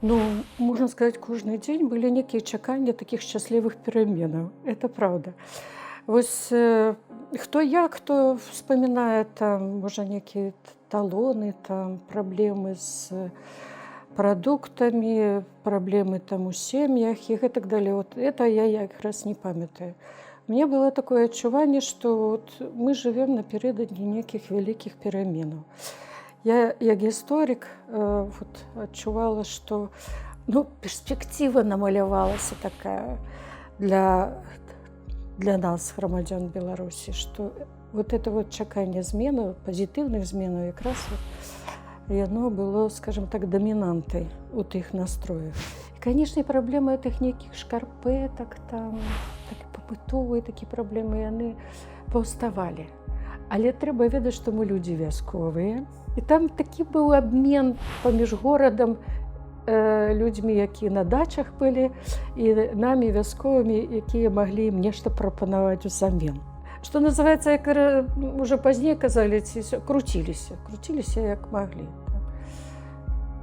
Ну, можна сказаць, кожны дзень былі нейкія чаканні такіх шчаслівых пераменаў. Это праўда. Вось хто як, хто вспамінае там, можа, нейкія талоны, там праблемы з прадуктамі, праблемы там у сем'ях і гэтак далей. Вот это я якраз не памятаю. Мне было такое адчуванне, што вот мы жывём напярэдадні нейкіх вялікіх пераменаў. Я як гісторык вот адчувала, што перспектыва намалявалася такая для нас, грамадзян Беларусі, што вот это вот чаканне зменаў, пазітыўных зменаў якраз яно было, скажем так, дамінантай у тых настроях. І, канешне, праблемы тых нейкіх шкарпэтак, там, пабытовыя такія праблемы, яны паўставалі. Але трэба ведаць, што мы людзі вясковыя. І там такі быў абмен паміж горадам, людзьмі, якія на дачах былі, і намі вясковымі, якія маглі ім нешта прапанаваць узамен. Што называецца, як уже пазней казалі, круціліся як маглі.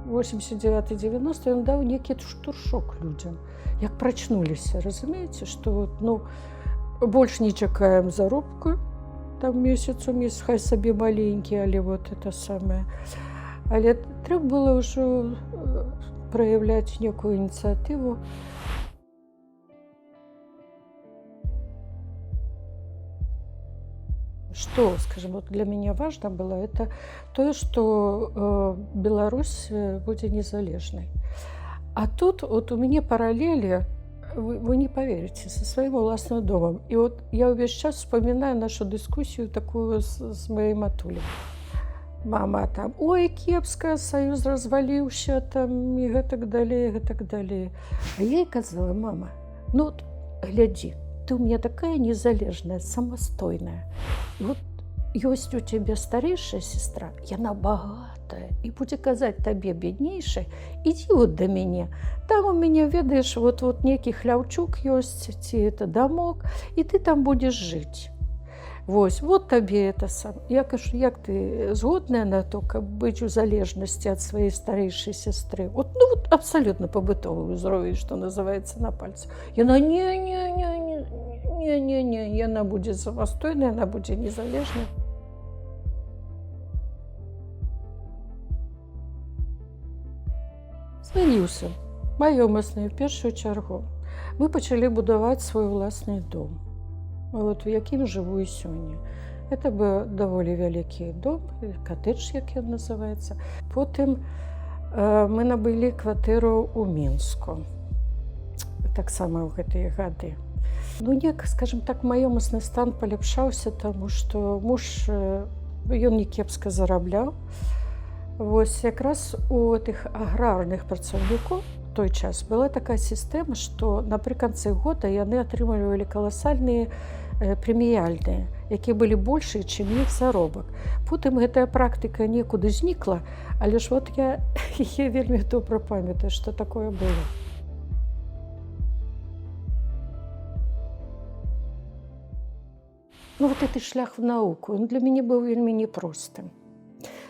89-90 ён даў нейкі штуршок людзям, як прачнуліся, разумееце, што больш не чакаем заробку, там месяц у месяц, хай сабе маленькі, але вот это самае. Але трэба было ўжо праяўляць некую ініцыятыву. Что, скажем, вот для меня важно было, это то, что Беларусь будет незалежной. А тут вот у меня параллели, вы не поверите, со своим властным домом. И вот я весь час вспоминаю нашу дискуссию такую с моей матулей. Мама там, ой, кепска, союз развалился, там, и так далее, и так далее. А я ей казала, мама, вот гляди, ты у меня такая незалежная, самостойная. И вот есть у тебя старейшая сестра, яна богатая, и будет казать тебе беднейшей, иди вот до меня. Там у меня, ведаешь, вот некий хляўчук есть, ці это домок, и ты там будешь жить. Вот тебе это сам. Я кажу, як ты згодная на то, каб быць у залежнасці ад сваёй старэйшай сестры? Вот абсолютно побытовый узровень, что называется, на пальцах. Яна не, яна будзе самастойная, яна будзе незалежная. Змяніўся маёмасны, в першую чаргу. Мы пачалі будаваць свой уласны дом. Вот в якім жыву і сёння. Это быў даволі вялікі дом, катэдж, як ён называецца. Потым мы набылі кватэру ў Мінску. Таксама ў гэтыя гады. Скажем так, маёмасны стан паляпшаўся, таму што муж, ён не кепска зарабляў. Вось якраз у тых аграрных працаўнікоў той час была такая сістэма, што напрыканцы года яны атрымлівалі каласальныя прэміяльныя, якія былі большыя, чым іх заробак. Потым гэтая практыка некуды знікла, але ж вот я вельмі добра памятаю, што такое было. Вот гэты шлях в науку, он для мяне быў вельмі непростым.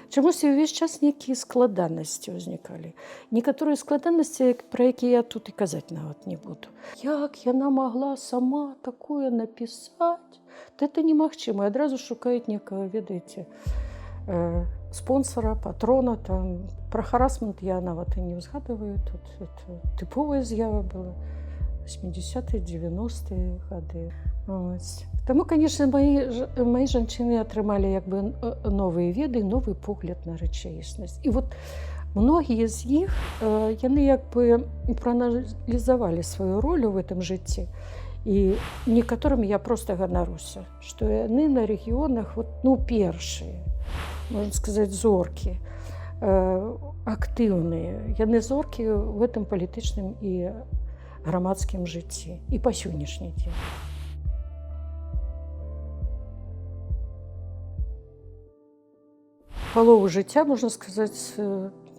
Чамусь увесь час нейкія складанасці ўзнікалі. Некаторыя складанасці, пра якія я тут і казаць нават не буду. Як яна магла сама такое напісаць? Это немагчыма. Адразу шукаюць некага, ведаеце, спонсора, патрона. Там. Пра харасмент я нават і не ўзгадываю. Тут это тыповая з'ява была. 80-е, 90-е гады. Таму, конечно, мои жанчыны атрымалі як бы новыя веды, новы погляд на рэчаіснасць. І вот многія з іх, яны як бы прааналізавалі сваю ролю в этом жыцці. І некаторым я просто ганаруся, што яны на рэгіёнах першыя, можна сказаць, зоркі, актыўныя. Яны зоркі в этом палітычным і грамадскім жыцці і па сённяшні дзень. Палову жыцця, можна сказаць,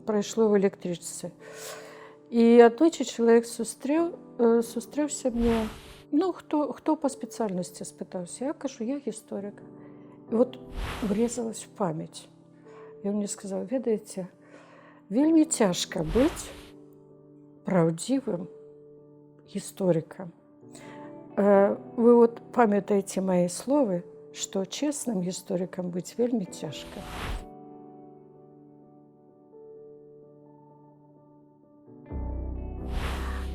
прайшло в электрычцы. І аднойчы чалавек сустрэўся мне, хто па спецыяльнасці спытаўся. Я кажу, я гісторык. І вот врезалась в памяць. Ён мне сказаў, ведаеце, вельмі цяжка быць праўдзівым гісторыкам. Вы вот памятаеце мае словы, што чесным гісторыкам быць вельмі цяжка.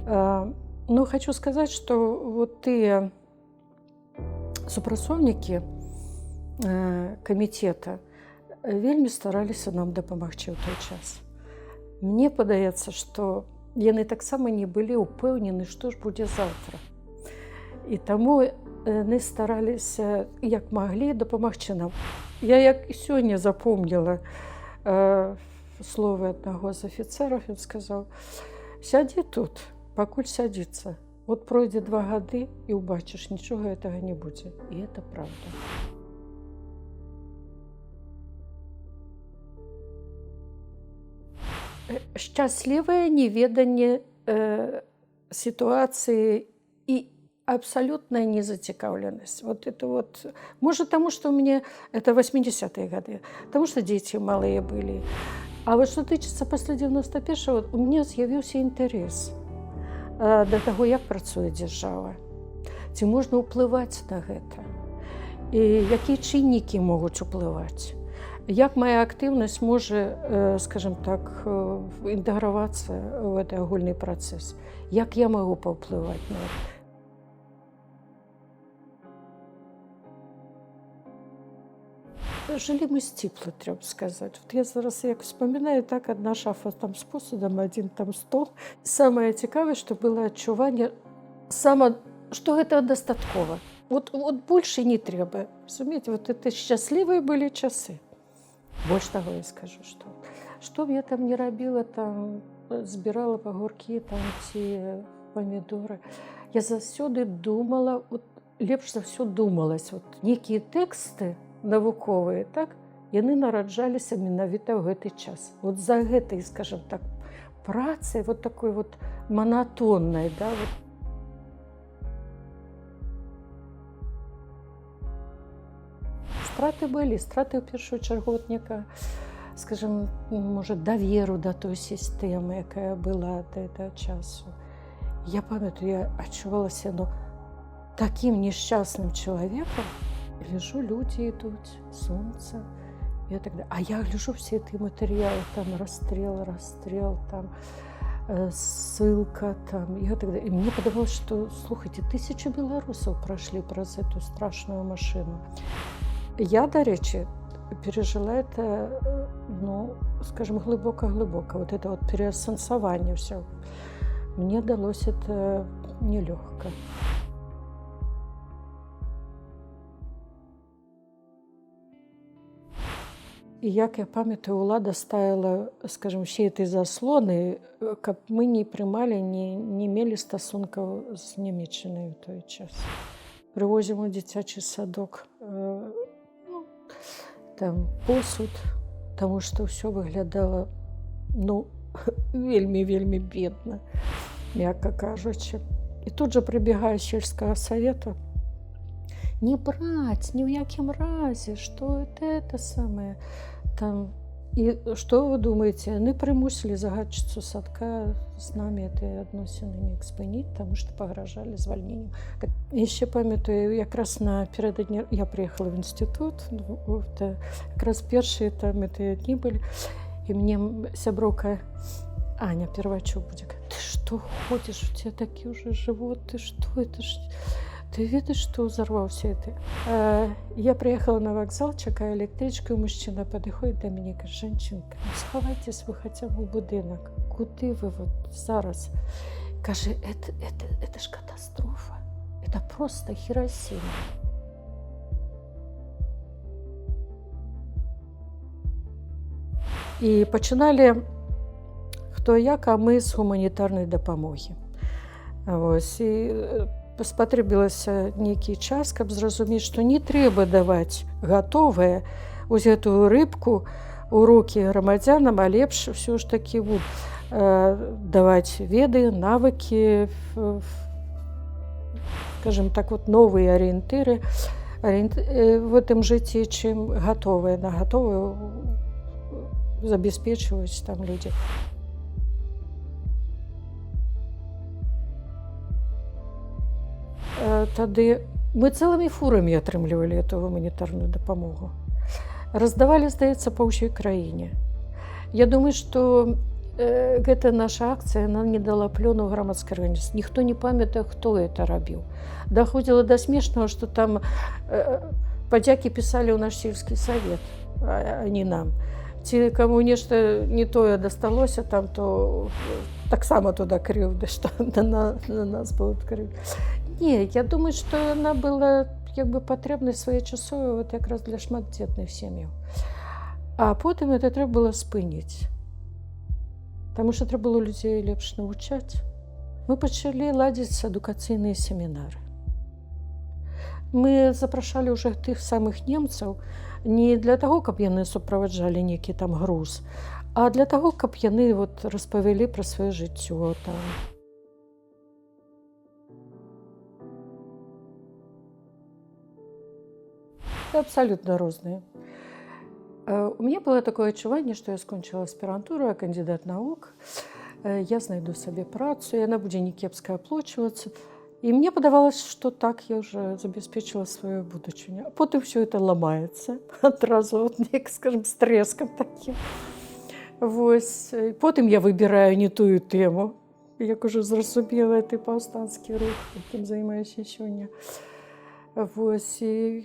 Ну, хочу сказаць, што вот тыя супрацоўнікі камітэта вельмі стараліся нам дапамагчы ў той час. Мне падаецца, што яны таксама не былі ўпэўнены, што ж будзе заўтра. І таму яны стараліся, як маглі, дапамагчы нам. Я як і сёння запомніла словы аднаго з афіцэраў, ён сказаў: «Сядзі тут, пакуль сядзіцца. Вот пройдзе 2 гады і ўбачыш, нічога гэтага не будзе». І это правда. Шчаслівае неведанне сітуацыі і абсалютная незацікаўленасць. Вот это вот, может, таму, што ў мяне это 80-е гады, таму што дзеці малыя былі. А вот што тычыцца пасля 91-го, у мяне з'явіўся інтарэс да таго, як працуе дзяржава. Ці можна ўплываць на гэта? І якія чыннікі могуць уплываць? Як моя актыўнасць можа, скажем так, інтэгравацца ў гэты агульны працэс? Як я магу паўплываць на гэта? Жылі мы сціпла, трэба сказаць. Вот я зараз як вспоминаю, так, адна шафа там з посудам, адзін там стол. Самае цікавае, што было адчуванне, што гэта дастаткова. Вот больше не трэба. Разумееце, вот это шчаслівыя былі часы. Больш таго я скажу, што б я там не рабіла, там збірала агуркі там ці памідоры. Я заўсёды думала, лепш за ўсё думалась. Нейкія тэксты навуковыя, так, яны нараджаліся менавіта ў гэты час. Вот за гэтай, скажем так, працай, вот такой вот манатоннай, да, вот. Страты былі, страты ў першую чаргу от некага, скажем, можа, даверу да той сістэмы, якая была да гэтага часу. Я памятаю, я адчувала сябе такім несчастным чалавекам. Гляжу, люди ідуць, сонца і так далее. А я гляжу все эти матэрыялы, там расстрел, там ссылка, там і так далее. І мне падавалось, што, слухайте, 1000 беларусаў прайшлі праз эту страшную машину. Я, до речи, пережила это, ну, скажем, глубоко-глубоко. Вот это вот переасэнсаванне все. Мне далось это нелегко. І як я памятаю, улада ставіла, скажем, все эти заслоны, каб мы не прымалі, не мелі стасункаў з Нямеччынай у той час. Прывозім у дзіцячы садок, там посуд, таму што ўсё выглядала, ну, вельмі бедна, мякка кажучы. І тут жа прыбегае сельскага савета: не браць ні ў якім разе, што это самае. Там, і што вы думаеце, яны прымусілі загадчыцу садка з намі гэтыя адносіны неяк спыніць, таму што пагражалі звальненнем. Так, яшчэ памятаю, якраз наперададні я прыехала в інстытут, якраз першыя там гэтыя дні былі, і мне сяброўка Аня Первачук будзе: ты што ходзіш, у тебя такі ўжо жывот, ты што, это ж... Ты ведаеш, што ўзарваўся это? Я прыехала на вакзал, чакаю электрычку, і мужчына падыходзіць да мяне, кажа: жанчынка, схавайцесь вы хаця б у будынак. Куды вы вот зараз? Кажа: это ж катастрофа. Это просто Хиросима. І пачыналі хто як, а мы з гуманітарнай дапамогі. Вось, і спатрэбілася нейкі час, каб зразумець, што не трэба даваць гатовае вось гэтую рыбку ў рукі грамадзянам, а лепш ўсё ж такі даваць веды, навыкі, скажем так, вот новыя арыентыры в гэтым жыцці, чым гатовыя, на гатовую забяспечваюць там людзі. тады мы цэлымі фурамі атрымлівалі эту гуманітарную дапамогу. Раздавалі, здаецца, па ўсёй краіне. Я думаю, што гэта наша акцыя, она не дала плёну грамадскай арганізацыі. Ніхто не памятае, хто это рабіў. Даходзіла да смешнага, што там падзякі пісалі ў наш сельскі савет, а не нам. Ці каму нешта не тое дасталося, там то таксама туды крыўда, што на нас было крыўда. Не, я думаю, што яна была як бы патрэбнай своечасовай вот якраз для шматдзетных сем'яў. А потым это трэба было спыніць. Таму што трэба было людзей лепш навучаць. Мы пачалі ладзіць адукацыйныя семінары. Мы запрашалі ўжо тых самых немцаў не для таго, каб яны суправаджалі нейкі там груз, а для таго, каб яны вот распавялі пра сваё жыццё там. Абсолютно розныя. У меня было такое адчуванне, што я скончыла аспірантуру, а кандидат навук. Я знайду сабе працу, яна будзе не кепска аплачвацца. І мне падавалася, што так я ўжо забяспечыла сваю будучыню. А потым ўсё это ламаецца адразу, вот, як, скажем, з трэскам такім. Вось. Потым я выбіраю не тую тэму, як ужо зразумела, ты паўстанскі рух, якім займаюся сёння. Вось. І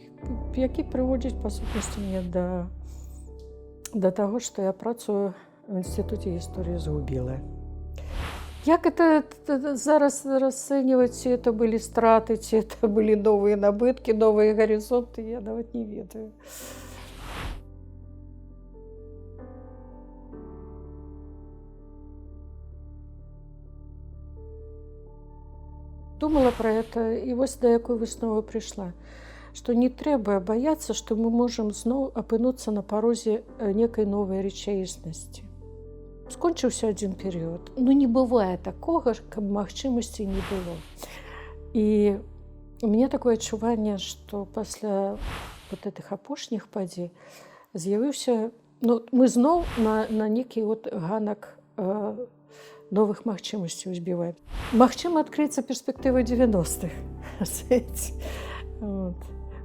які прыводзіць, па сутнасці, мне да таго, што я працую в Інстытуце гісторыі згубіла. Як это зараз расцэньваць, ці это былі страты, ці это былі новыя набыткі, новыя гарызонты, я нават не ведаю. Думала пра гэта, і вось да якой высновы прыйшла. Што не трэба баяцца, што мы можам зноў апынуцца на парозе некай новай рэчаіснасці. Скончыўся адзін перыяд. Ну, не бывае такога, каб магчымасці не было. І у мяне такое адчуванне, што пасля вот гэтых апошніх падзей з'явіўся, ну, мы зноў на нейкі вот ганак новых магчымасцей узбіваем. Магчыма, адкрыецца перспектыва 90-х. Вот.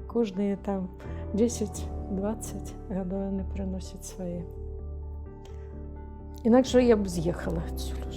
Кожныя там 10-20 гадоў яны прыносяць свае. Інакш я б з'ехала адсюль.